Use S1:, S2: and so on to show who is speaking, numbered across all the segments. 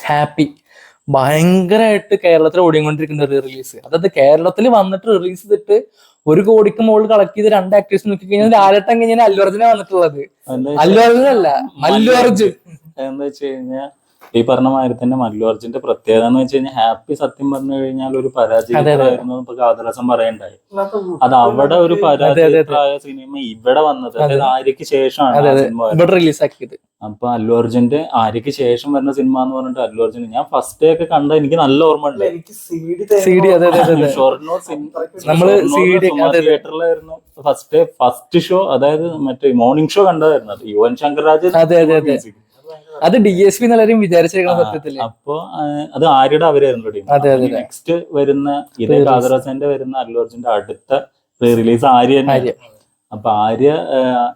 S1: Happy ഭയങ്കരമായിട്ട് കേരളത്തിൽ ഓടിക്കൊണ്ടിരിക്കുന്ന ഒരു റിലീസ്. അതായത് കേരളത്തിൽ വന്നിട്ട് റിലീസ് ചെയ്തിട്ട് 1 കോടിക്ക് മുകളിൽ കളക്ട് ചെയ്ത് 2 ആക്ടേഴ്സ് നോക്കി കഴിഞ്ഞാൽ ലാലേട്ടൻ കഴിഞ്ഞാൽ അല്ലു അർജുന വന്നിട്ടുള്ളത്. അല്ലു അർജുന അല്ല, മല്ലു അർജുൻ.
S2: എന്താ വെച്ച് കഴിഞ്ഞാൽ ഈ പറഞ്ഞ മാതിരി തന്നെ മല്ലു അർജുന്റെ പ്രത്യേകത എന്ന് വെച്ച് കഴിഞ്ഞാൽ ഹാപ്പി സത്യം പറഞ്ഞു കഴിഞ്ഞാൽ ഒരു പരാജയമായിരുന്നു ഇപ്പൊ കാതരസം പറയണ്ടായി. അത് അവിടെ ഒരു പരാജയമായ സിനിമ ഇവിടെ വന്നത് അതായത് ആര്യക്ക് ശേഷമാണ്
S1: സിനിമ റിലീസാക്കിയത്.
S2: അപ്പൊ അല്ലു അർജുന്റെ ആര്യക്ക് ശേഷം വരുന്ന സിനിമ എന്ന് പറഞ്ഞിട്ട് അല്ലു അർജുൻ ഞാൻ ഫസ്റ്റ് ഡേ ഒക്കെ കണ്ട എനിക്ക് നല്ല ഓർമ്മ ഉണ്ട്. ഷൊർണൂർ തിയേറ്ററിലായിരുന്നു ഫസ്റ്റ് ഷോ, അതായത് മറ്റേ മോർണിംഗ് ഷോ കണ്ടതായിരുന്നു. അത് യുവൻ ശങ്കർ രാജ
S1: അത് DSP എല്ലാവരും വിചാരിച്ചേക്കണം സത്യത്തില്.
S2: അപ്പൊ അത് ആര്യയുടെ അവരായിരുന്നു. നെക്സ്റ്റ് വരുന്ന ഇതേ കാതരസന്റെ വരുന്ന അല്ലു അർജുന്റെ അടുത്ത റിലീസ് ആര്യ. അപ്പൊ ആര്യ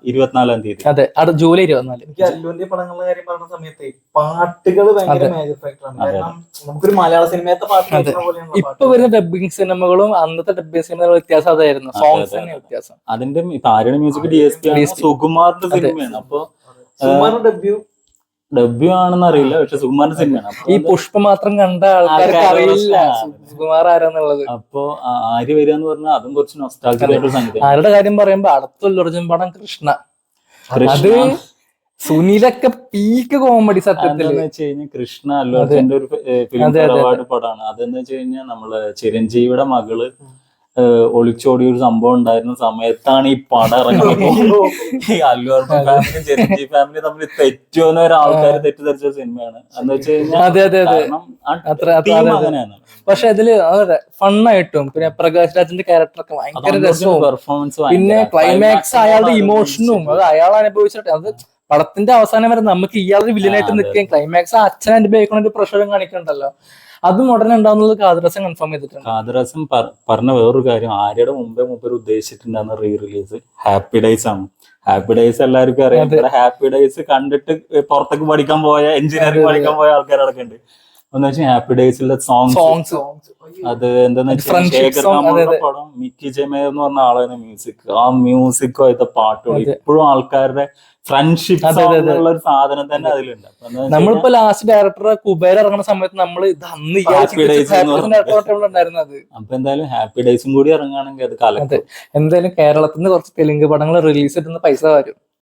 S2: 24-ാം തീയതി.
S1: അതെ, ജൂലൈ 24.
S3: എനിക്ക് അല്ലുവിന്റെ പടങ്ങളുടെ കാര്യം പറഞ്ഞ സമയത്ത് പാട്ടുകൾ ഭയങ്കര മേജർ ഫാക്ടറാണ്. കാരണം നമുക്കൊരു മലയാള സിനിമയത്തെ പാട്ട്
S1: ഇപ്പൊ വരുന്ന ഡബിങ് സിനിമകളും അന്നത്തെ ഡബിങ് സിനിമകളും വ്യത്യാസം അതായിരുന്നു. സോങ്സ് തന്നെ വ്യത്യാസം.
S2: അതിന്റെ ഇപ്പൊ ആര്യയുടെ മ്യൂസിക് DSP ആണ്, സുകുമാറിന്റെ സിനിമയാണ്. അപ്പൊ
S3: സുകുമാറിന്റെ
S2: ഡബ്യൂ ആണെന്ന് അറിയില്ല, പക്ഷെ സുകുമാറിന്റെ സിനിമയാണ്.
S1: ഈ പുഷ്പ മാത്രം കണ്ട ആൾക്കാർക്ക് അറിയില്ല സുകുമാർ ആരാന്നുള്ളത്.
S2: അപ്പൊ ആര്യ വരിക എന്ന് പറഞ്ഞാൽ അതും കുറച്ച് നൊസ്റ്റാൾജിക് ആയിട്ടുള്ള സംഗതി.
S1: ആരുടെ കാര്യം പറയുമ്പോ അടുത്തുള്ള അർജുൻ പടം കൃഷ്ണ. അത് സുനിലൊക്കെ പീക്ക് കോമഡി സത്യത്തിൽ
S2: വെച്ച് കഴിഞ്ഞാൽ കൃഷ്ണ അല്ലു അർജുന്റെ ഒരു ഫിലിം അവാർഡ് പടമാണ്. അതെന്ന് വെച്ച് കഴിഞ്ഞാൽ നമ്മള് ചിരഞ്ജീവിയുടെ മകള് ഒളിച്ചോടിയ ഒരു സംഭവം ഉണ്ടായിരുന്ന സമയത്താണ് ഈ പടം ഇറങ്ങുന്നത്. ഈ അല്ലു അർജുൻ ഫാമിലി ചിരഞ്ജീവി ഫാമിലി തമ്മിൽ തെറ്റുമെന്ന് ആൾക്കാർ തെറ്റിദ്ധരിച്ച സിനിമയാണ്. എന്ന് വെച്ച് കഴിഞ്ഞാൽ അങ്ങനെയാണ്.
S1: പക്ഷെ അതില് ഫണ്ണായിട്ടും പിന്നെ പ്രകാശ് രാജിന്റെ ക്യാരക്ടറൊക്കെ ഭയങ്കര രസവും പെർഫോമൻസ്, പിന്നെ ക്ലൈമാക്സ് അയാളുടെ ഇമോഷനും അത് അയാൾ അനുഭവിച്ചിട്ട് അത് പടത്തിന്റെ അവസാനം വരെ നമുക്ക് ഇയാളുടെ വില്ലനായിട്ട് നിൽക്കുകയും ക്ലൈമാക്സ് അച്ഛൻ അനുഭവിക്കുന്ന ഒരു പ്രഷറും കാണിക്കണ്ടല്ലോ. അതും ഉടനെ ഉണ്ടാവുന്നത് കാതരസം കൺഫേം ചെയ്തിട്ടുണ്ട്.
S2: കാതരസം പറഞ്ഞ വേറൊരു കാര്യം, ആര്യയുടെ മുമ്പേ മുമ്പ് ഉദ്ദേശിച്ചിട്ടുണ്ടാകുന്ന റിലീസ് ഹാപ്പി ഡേയ്സ് ആണ്. ഹാപ്പി ഡേയ്സ് എല്ലാവർക്കും അറിയാം. ഹാപ്പി ഡേയ്സ് കണ്ടിട്ട് പുറത്തേക്ക് പഠിക്കാൻ പോയ എഞ്ചിനീയറിംഗ് പഠിക്കാൻ പോയ ആൾക്കാരൊക്കെ ഉണ്ട്. എന്ന് വെച്ചാൽ ഹാപ്പി ഡേയ്സിലെ സോങ്സ് അത് എന്താന്ന് വെച്ചാൽ പടം മിക്കി ജെമേ എന്ന് പറഞ്ഞ ആളാണ് മ്യൂസിക്. ആ മ്യൂസിക്കും അതിന്റെ പാട്ടുകളും ഇപ്പോഴും ആൾക്കാരുടെ ഫ്രണ്ട്ഷിപ്പ് ഉള്ള ഒരു സാധനം തന്നെ അതിലുണ്ട്.
S1: നമ്മളിപ്പോ ലാസ്റ്റ് ഡയറക്ടർ കുബേര ഇറങ്ങുന്ന സമയത്ത് നമ്മൾ
S2: അപ്പൊ എന്തായാലും ഹാപ്പി ഡേയ്സും കൂടി ഇറങ്ങുകയാണെങ്കിൽ അത് കാലത്ത്
S1: എന്തായാലും കേരളത്തിൽ നിന്ന് കുറച്ച് തെലുങ്ക് പടങ്ങൾ റിലീസ് ചെയ്തിരുന്ന പൈസ വരും.